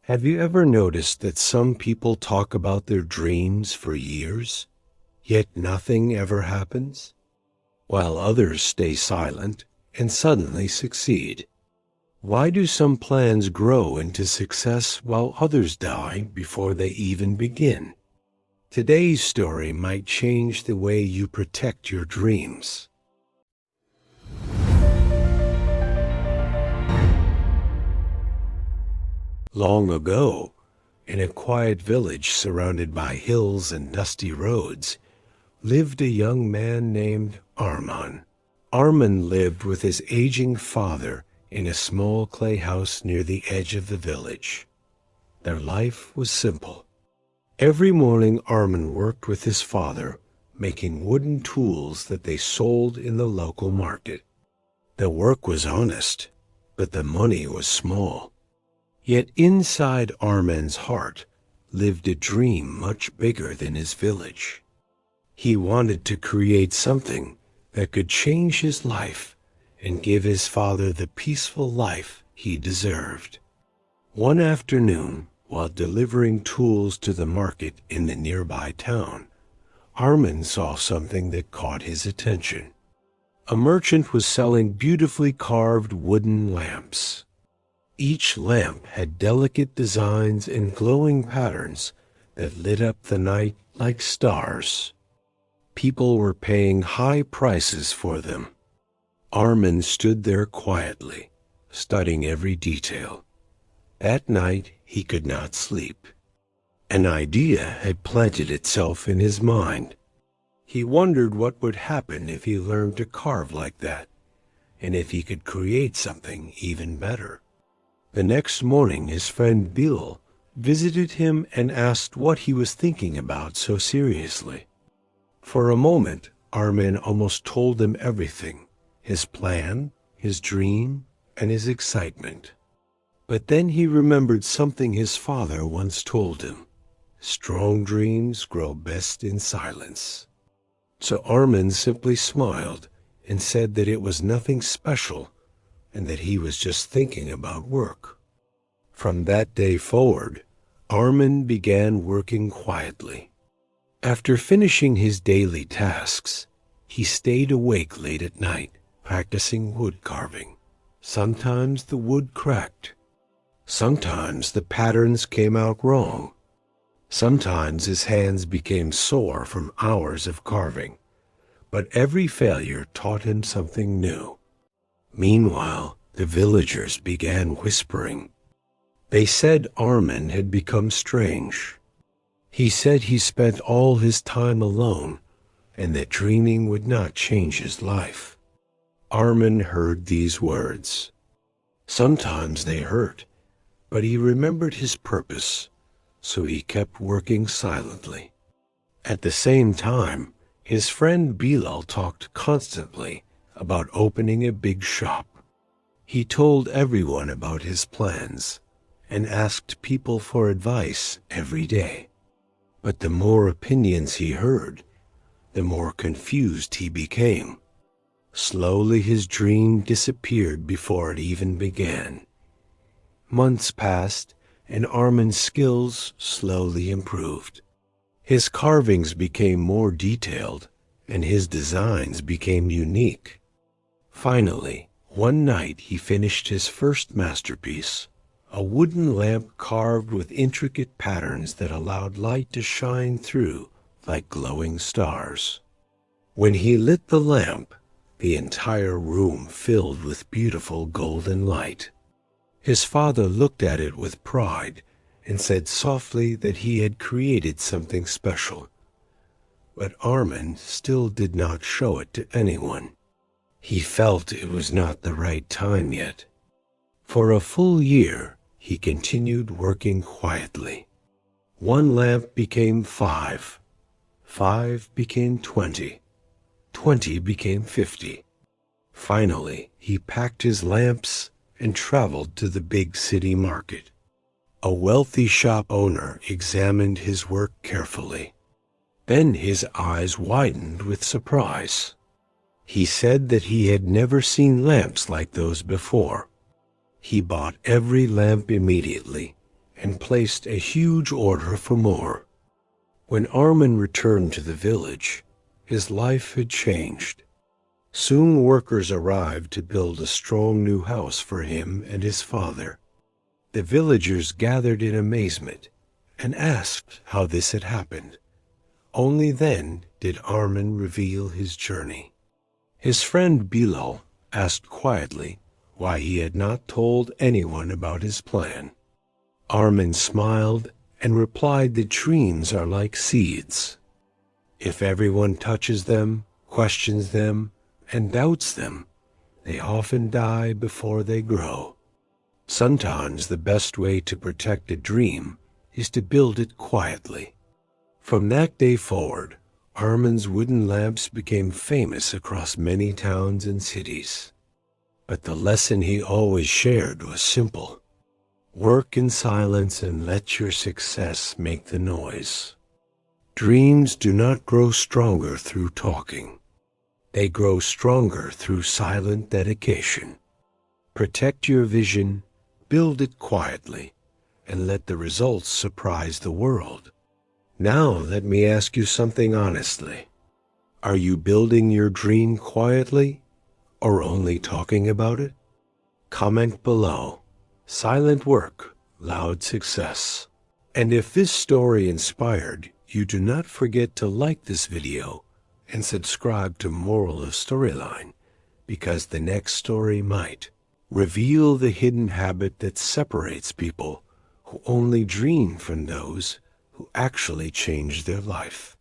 Have you ever noticed that some people talk about their dreams for years, yet nothing ever happens, while others stay silent and suddenly succeed? Why do some plans grow into success while others die before they even begin? Today's story might change the way you protect your dreams. Long ago, in a quiet village surrounded by hills and dusty roads, lived a young man named Arman. Arman lived with his aging father in a small clay house near the edge of the village. Their life was simple. Every morning Arman worked with his father, making wooden tools that they sold in the local market. The work was honest, but the money was small. Yet inside Arman's heart lived a dream much bigger than his village. He wanted to create something that could change his life and give his father the peaceful life he deserved. One afternoon, while delivering tools to the market in the nearby town, Arman saw something that caught his attention. A merchant was selling beautifully carved wooden lamps. Each lamp had delicate designs and glowing patterns that lit up the night like stars. People were paying high prices for them. Arman stood there quietly, studying every detail. At night, he could not sleep. An idea had planted itself in his mind. He wondered what would happen if he learned to carve like that, and if he could create something even better. The next morning, his friend Bill visited him and asked what he was thinking about so seriously. For a moment, Arman almost told him everything, his plan, his dream, and his excitement. But then he remembered something his father once told him: strong dreams grow best in silence. So Arman simply smiled and said that it was nothing special, and that he was just thinking about work. From that day forward, Arman began working quietly. After finishing his daily tasks, he stayed awake late at night, practicing wood carving. Sometimes the wood cracked. Sometimes the patterns came out wrong. Sometimes his hands became sore from hours of carving. But every failure taught him something new. Meanwhile, the villagers began whispering. They said Arman had become strange. He said he spent all his time alone, and that dreaming would not change his life. Arman heard these words. Sometimes they hurt, but he remembered his purpose, so he kept working silently. At the same time, his friend Bilal talked constantly about opening a big shop. He told everyone about his plans and asked people for advice every day. But the more opinions he heard, the more confused he became. Slowly his dream disappeared before it even began. Months passed, and Arman's skills slowly improved. His carvings became more detailed, and his designs became unique. Finally, one night he finished his first masterpiece, a wooden lamp carved with intricate patterns that allowed light to shine through like glowing stars. When he lit the lamp, the entire room filled with beautiful golden light. His father looked at it with pride and said softly that he had created something special. But Arman still did not show it to anyone. He felt it was not the right time yet. For a full year, he continued working quietly. One lamp became 5. 5 became 20. 20 became 50. Finally, he packed his lamps and traveled to the big city market. A wealthy shop owner examined his work carefully. Then his eyes widened with surprise. He said that he had never seen lamps like those before. He bought every lamp immediately and placed a huge order for more. When Arman returned to the village, his life had changed. Soon workers arrived to build a strong new house for him and his father. The villagers gathered in amazement and asked how this had happened. Only then did Arman reveal his journey. His friend Bilal asked quietly why he had not told anyone about his plan. Arman smiled and replied that dreams are like seeds. If everyone touches them, questions them, and doubts them, they often die before they grow. Sometimes the best way to protect a dream is to build it quietly. From that day forward, Arman's wooden lamps became famous across many towns and cities. But the lesson he always shared was simple. Work in silence and let your success make the noise. Dreams do not grow stronger through talking. They grow stronger through silent dedication. Protect your vision, build it quietly, and let the results surprise the world. Now let me ask you something honestly. Are you building your dream quietly or only talking about it? Comment below. Silent work, loud success. And if this story inspired, you do not forget to like this video and subscribe to Moral of Storyline, because the next story might reveal the hidden habit that separates people who only dream from those who actually change their life.